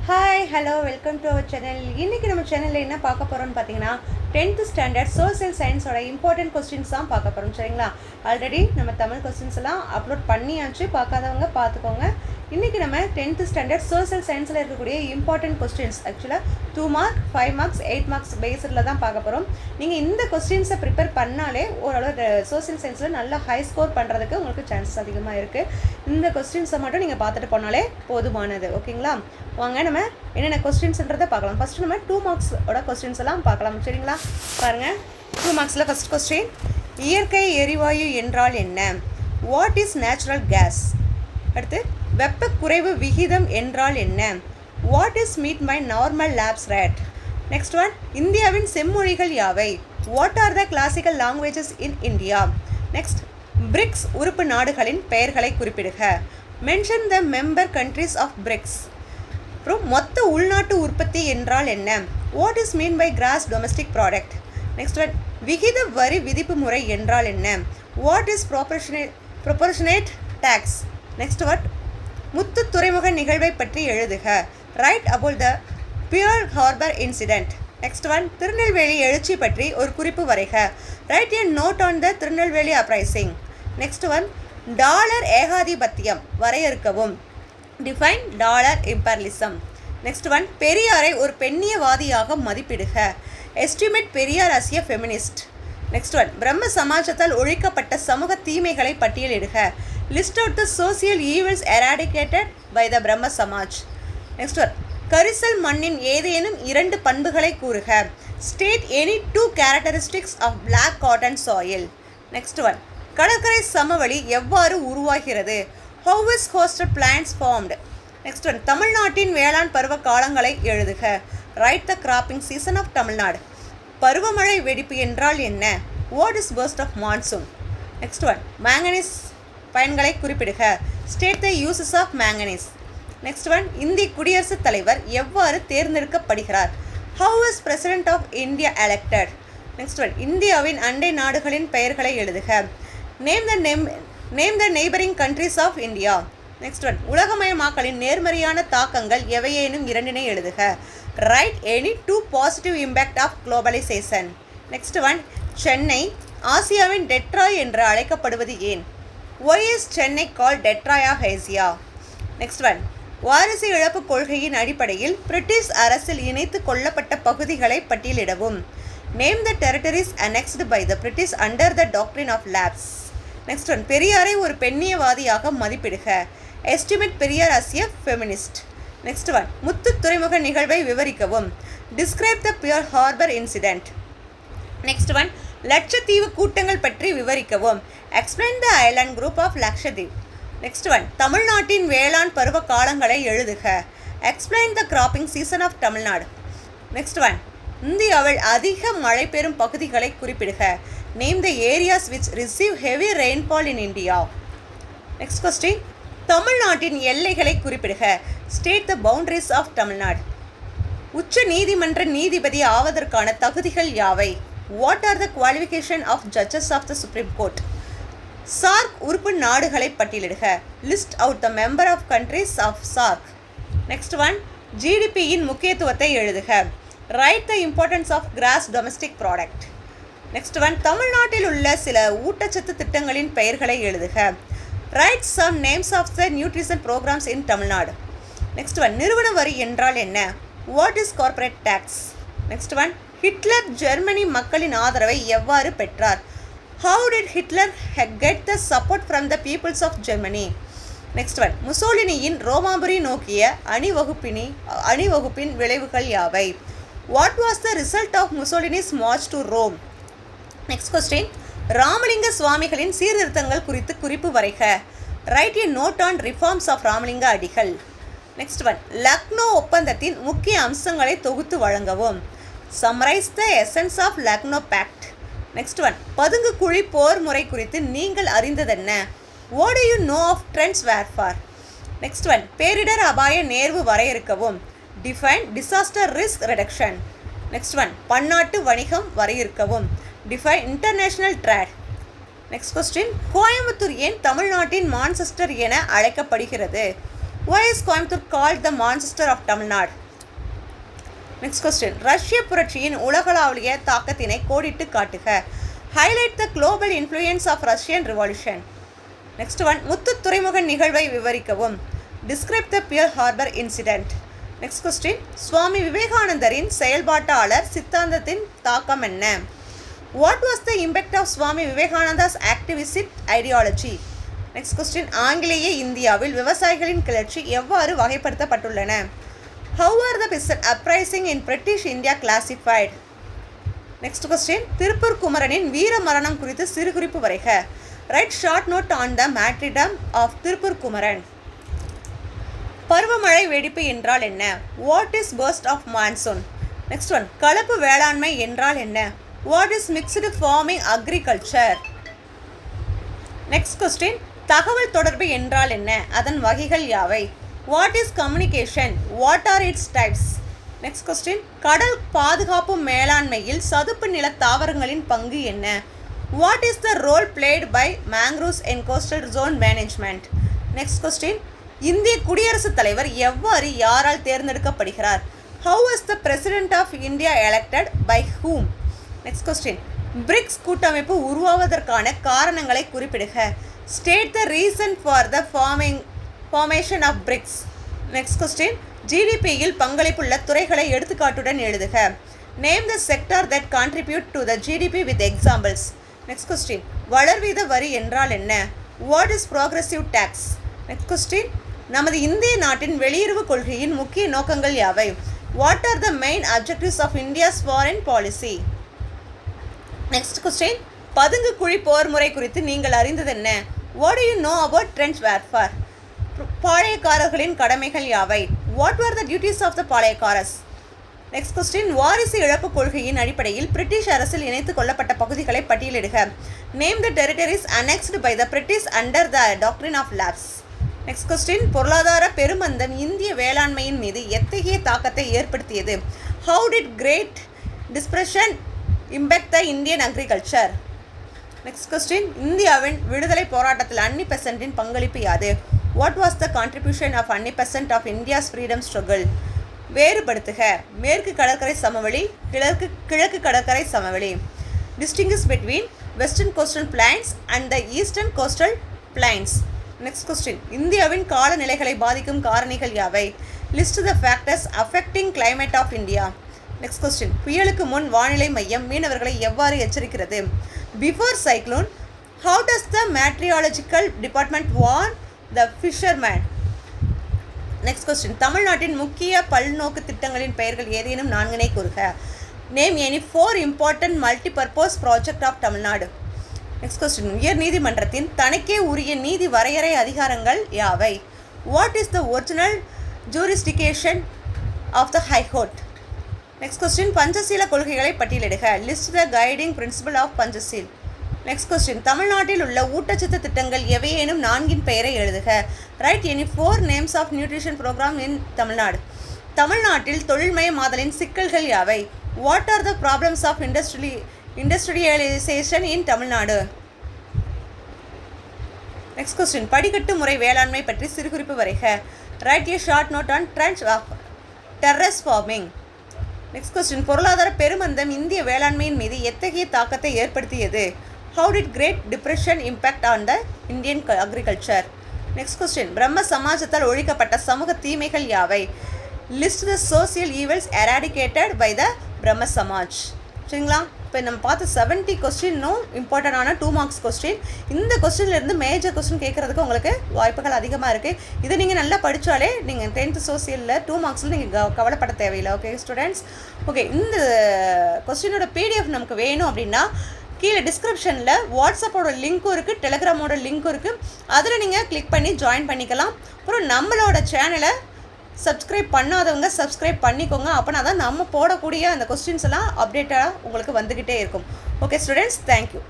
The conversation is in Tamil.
Hi hello welcome to our channel. இன்றைக்கி நம்ம சேனலில் என்ன பார்க்க போகிறோம்னு பார்த்தீங்கன்னா 10th ஸ்டாண்டர்ட் சோசியல் சயின்ஸோட இம்பார்ட்டன்ட் கொஸ்டின்ஸ் தான் பார்க்க போகிறோம். சரிங்களா? ஆல்ரெடி நம்ம தமிழ் கொஸ்டின்ஸ் எல்லாம் அப்லோட் பண்ணியாச்சு, பார்க்காதவங்க பார்த்துக்கோங்க. இன்றைக்கி நம்ம 10th ஸ்டாண்டர்ட் சோசியல் சயின்ஸில் இருக்கக்கூடிய இம்பார்ட்டன்ட் கொஸ்டின்ஸ் ஆக்சுவலாக 2 மார்க் 5 மார்க்ஸ் 8 மார்க்ஸ் பேஸில் தான் பார்க்க போகிறோம். நீங்கள் இந்த கொஸ்டின்ஸை ப்ரிப்பேர் பண்ணாலே ஓரளவு சோசியல் சயின்ஸில் நல்லா ஹை ஸ்கோர் பண்ணுறதுக்கு உங்களுக்கு சான்சஸ் அதிகமாக இருக்குது. இந்த கொஸ்டின்ஸை மட்டும் நீங்கள் பார்த்துட்டு போனாலே போதுமானது. ஓகேங்களா? வாங்க நம்ம என்னென்ன கொஸ்டின்ஸ்ன்றதை பார்க்கலாம். ஃபஸ்ட்டு நம்ம 2 மார்க்ஸோட கொஸ்டின்ஸ் எல்லாம் பார்க்கலாம். சரிங்களா? பாருங்கள், 2 மார்க்ஸில் ஃபஸ்ட் கொஸ்டின், இயற்கை எரிவாயு என்றால் என்ன? What is natural gas? அடுத்து, வெப்ப குறைவு விகிதம் என்றால் என்ன? What is meant by normal lapse rate? Next one, இந்தியாவின் செம்மொழிகள் யாவை? What are the classical languages in India? Next, BRICS உறுப்பு நாடுகளின் பெயர்களை குறிப்பிடுக. Mention the member countries of BRICS. அப்புறம், மொத்த உள்நாட்டு உற்பத்தி என்றால் என்ன? What is mean by gross domestic product? Next one, விகித வரி விதிப்பு முறை என்றால் என்ன? What is proportionate tax? Next one, முத்து துறைமுக நிகழ்வை பற்றி எழுதுக. Write about the Pearl Harbor incident. Next one, Tirunelveli எழுச்சி பற்றி ஒரு குறிப்பு வரைக. Write a note on the Tirunelveli uprising. Next one, dollar ஏகாதிபத்தியம் வரையறுக்கவும். Define dollar imperialism. Next one, பெரியாரை ஒரு பெண்ணியவாதியாக மதிப்பிடுக. Estimate Periyar as a feminist. Next one, Brahma சமாஜத்தால் ஒழிக்கப்பட்ட சமூக தீமைகளை பட்டியலிடுக. List out the social evils eradicated by the Brahma Samaj. Next one, கரிசல் மண்ணின் ஏதேனும் 2 பண்புகளை கூறுக. State any 2 characteristics of black cotton soil. Next one, கடற்கரை சமவெளி எவ்வாறு உருவாகிறது? How is coastal plains formed? Next one, தமிழ்நாட்டின் வேளாண் பருவ காலங்களை எழுதுக. Write the cropping season of Tamil Nadu. பருவமழை வெடிப்பு என்றால் என்ன? What is burst of monsoon? Next one, manganese பயன்களை குறிப்பிடுக. State the uses of manganese. Next one, இந்திய குடியரசுத் தலைவர் எவ்வாறு தேர்ந்தெடுக்கப்படுகிறார்? How is president of India elected? Next one, இந்தியாவின் அண்டை நாடுகளின் பெயர்களை எழுதுக. Name the neighboring countries of India. Next one, உலகமயமாக்கலின் நேர்மறையான தாக்கங்கள் எவையேனும் 2 எழுதுக. Write any 2 positive impact of globalization. Next one, Chennai ஆசியாவின் டெட்ராய் என்று அழைக்கப்படுவது ஏன்? Why is Chennai called Detroit of Asia? Next one, வாரிசு இழப்பு கொள்கையின் அடிப்படையில் பிரிட்டிஷ் அரசில் இணைத்து கொள்ளப்பட்ட பகுதிகளை பட்டியலிடவும். Name the territories annexed by the British under the doctrine of lapse. Next one, பெரியாரை ஒரு பெண்ணியவாதியாக மதிப்பிடுக. Estimate Periyar as a feminist. Next one, முத்து துறைமுக நிகழ்வை விவரிக்கவும். Describe the Pearl Harbor incident. Next one, Lakshadweep கூட்டங்கள் பற்றி விவரிக்கவும். Explain the island group of Lakshadweep. Next one, தமிழ்நாட்டின் வேளாண் பருவ காலங்களை எழுதுக. Explain the cropping season of Tamil Nadu. Next one, இந்தியாவில் அதிக மழை பெறும் பகுதிகளை குறிப்பிடுக. Name the areas which receive heavy rainfall in India. Next question, தமிழ்நாட்டின் எல்லைகளை குறிப்பிடுக. State the boundaries of Tamil Nadu. உச்ச நீதிமன்ற நீதிபதி ஆவதற்கான தகுதிகள் யாவை? What are the qualification of judges of the Supreme Court? SAARC உறுப்பு நாடுகளை பட்டியலிடுக. List out the member of countries of SAARC. Next one, GDP இன் முக்கியத்துவத்தை எழுதுக. Write the importance of gross domestic product. Next one, தமிழ்நாட்டில் உள்ள சில ஊட்டச்சத்து திட்டங்களின் பெயர்களை எழுதுக. Write some names of the nutrition programmes in Tamil Nadu. Next one, நிறுவன வரி என்றால் என்ன? What is corporate tax? Next one, Hitler Germany மக்களின் ஆதரவை எவ்வாறு பெற்றார்? How did Hitler get the support from the peoples of Germany? Next one, முசோலினியின் ரோமாபுரி நோக்கிய அணிவகுப்பின் விளைவுகள் யாவை? What was the result of Mussolini's march to Rome? Next question, Ramalinga சுவாமிகளின் சீர்திருத்தங்கள் குறித்து குறிப்பு வரைக. Write a note on reforms of Ramalinga Adigal. Next one, Lucknow ஒப்பந்தத்தின் முக்கிய அம்சங்களை தொகுத்து வழங்கவும். Summarise the essence of Lucknow pact. Next one, பதுங்கு குழி போர் முறை குறித்து நீங்கள் அறிந்ததென்ன? What do you know of trench warfare? Next one, பேரிடர் அபாய நேர்வு வரையறுக்கவும். Define disaster risk reduction. Next one, பன்னாட்டு வணிகம் வரையறுக்கவும். Define international trade. Next question, Coimbatore ஏன் தமிழ்நாட்டின் மான்செஸ்டர் என அழைக்கப்படுகிறது? Why is Coimbatore called the Manchester of Tamil Nadu? Next question. ரஷ்ய புரட்சியின் உலகளாவிய தாக்கத்தினை கோடிட்டு காட்டுக. Highlight the global influence of Russian Revolution. Next one. முத்து துறைமுக நிகழ்வை விவரிக்கவும். Describe the Pearl Harbor incident. Next question. சுவாமி விவேகானந்தரின் செயல்பாட்டாளர் சித்தாந்தத்தின் தாக்கம் என்ன? What was the impact of Swami Vivekananda's activist ideology? Next question. ஆங்கிலேய இந்தியாவில் விவசாயிகளின் கிளர்ச்சி எவ்வாறு வகைப்படுத்தப்பட்டுள்ளன? How are the peasant uprising in British India classified? Next question. Tiruppur குமரனின் வீர மரணம் குறித்து சிறுகுறிப்பு வரைக. Write short note on the martyrdom of Tiruppur Kumaran. பருவமழை வெடிப்பு என்றால் என்ன? What is burst of monsoon? Next one. கலப்பு வேளாண்மை என்றால் என்ன? What is mixed farming agriculture? Next question. தகவல் தொடர்பு என்றால் என்ன? அதன் வகைகள் யாவை? What is communication? What are its types? Next question. கடல் பாதுகாப்பு மேலாண்மையில் சதுப்பு நில தாவரங்களின் பங்கு என்ன? What is the role played by mangroves in coastal zone management? Next question. இந்திய குடியரசுத் தலைவர் எவ்வாறு யாரால் தேர்ந்தெடுக்கப்படுகிறார்? How is the President of India elected? By whom? Next question. BRICS கூட்டமைப்பு உருவாவதற்கான காரணங்களை குறிப்பிடுக. State the reason for the formation of BRICS. Next question. GDP-யில் பங்களிப்புள்ள துறைகளை எடுத்துக்காட்டுடன் எழுதுக. Name the sector that contribute to the GDP with examples. Next question. வளர்வீத வரி என்றால் என்ன? What is progressive tax? Next question. நமது இந்திய நாட்டின் வெளியுறவு கொள்கையின் முக்கிய நோக்கங்கள் யாவை? What are the main objectives of India's foreign policy? Next question. பதுங்கு குழி போர் முறை குறித்து நீங்கள் அறிந்தது என்ன? What do you know about trench warfare? பாளையக்காரர்களின் கடமைகள் யாவை? What were the duties of the பாளையக்காரஸ்? Next question. வாரிசு இழப்பு கொள்கையின் அடிப்படையில் பிரிட்டிஷ் அரசில் இணைத்துக் கொள்ளப்பட்ட பகுதிகளை பட்டியலிடுக. Name the territories annexed by the British under the doctrine of lapse. Next question. பொருளாதார பெருமந்தம் இந்திய வேளாண்மையின் மீது எத்தகைய தாக்கத்தை ஏற்படுத்தியது? How did Great Depression impact the Indian agriculture? Next question. இந்தியாவின் விடுதலை போராட்டத்தில் அன்னி பெசன்ட்டின் பங்களிப்பு யாது? What was the contribution of Anni Besant of India's freedom struggle? வேறுபடுத்துக. மேற்கு கடற்கரை சமவெளி, கிழக்கு கடற்கரை சமவெளி. Distinguish between western coastal plains and the eastern coastal plains. Next question. இந்தியாவின் காலநிலைகளை பாதிக்கும் காரணிகள் யாவை? List the factors affecting climate of India. Next question. புயலுக்கு முன் வானிலை மையம் மீனவர்களை எவ்வாறு எச்சரிக்கிறது? Before cyclone, how does the meteorological department warn the fisherman? Next question. தமிழ்நாட்டின் முக்கிய பல்நோக்கு திட்டங்களின் பெயர்கள் ஏதேனும் 4 கூறுக. Name any 4 important multi-purpose project of Tamil Nadu. Next question. உயர் நீதிமன்றத்தின் தனக்கே உரிய நீதி வரையறை அதிகாரங்கள் யாவை? What is the original jurisdiction of the High Court? Next question. Panchsheel கொள்கைகளை பட்டியலிடுக. List the guiding principle of பஞ்சசீல். Next question. தமிழ்நாட்டில் உள்ள ஊட்டச்சத்து திட்டங்கள் எவையேனும் 4 பெயரை எழுதுக. Write any 4 names of nutrition program in Tamil Nadu. தமிழ்நாட்டில் தொழில்மயமாதலின் சிக்கல்கள் யாவை? What are the problems of industrialization in Tamil Nadu? Next question. படிக்கட்டு முறை வேளாண்மை பற்றி சிறுகுறிப்பு வரைக. Write a short note on terrace farming. Next question. பொருளாதார பெருமந்தம் இந்திய வேளாண்மையின் மீது எத்தகைய தாக்கத்தை ஏற்படுத்தியது? How did Great Depression impact on the Indian agriculture? Next question. பிரம்ம சமாஜத்தால் ஒழிக்கப்பட்ட சமூக தீமைகள் யாவை? List the social evils eradicated by the பிரம்ம சமாஜ். சரிங்களா? இப்போ நம்ம பார்த்து 70 கொஸ்டினும் இம்பார்ட்டண்டான 2 மார்க்ஸ் கொஸ்டின். இந்த கொஸ்டின்லேருந்து மேஜர் கொஸ்டின் கேட்குறதுக்கு உங்களுக்கு வாய்ப்புகள் அதிகமாக இருக்குது. இதை நீங்கள் நல்லா படித்தாலே நீங்கள் 10th சோசியலில் 2 மார்க்ஸில் நீங்கள் கவலைப்பட தேவையில்லை. Okay students. ஓகே, இந்த கொஸ்டினோட PDF நமக்கு வேணும் அப்படின்னா கீழே டிஸ்கிரிப்ஷனில் வாட்ஸ்அப்போட லிங்க்கும் இருக்குது, டெலிகிராமோட லிங்க்கும் இருக்குது. அதில் நீங்கள் கிளிக் பண்ணி ஜாயின் பண்ணிக்கலாம். அப்புறம் நம்மளோட சேனலை சப்ஸ்கிரைப் பண்ணாதவங்க சப்ஸ்கிரைப் பண்ணிக்கோங்க. அப்போனா தான் நம்ம போடக்கூடிய அந்த கொஸ்டின்ஸ் எல்லாம் அப்டேட்டாக உங்களுக்கு வந்துக்கிட்டே இருக்கும். Okay students, thank you.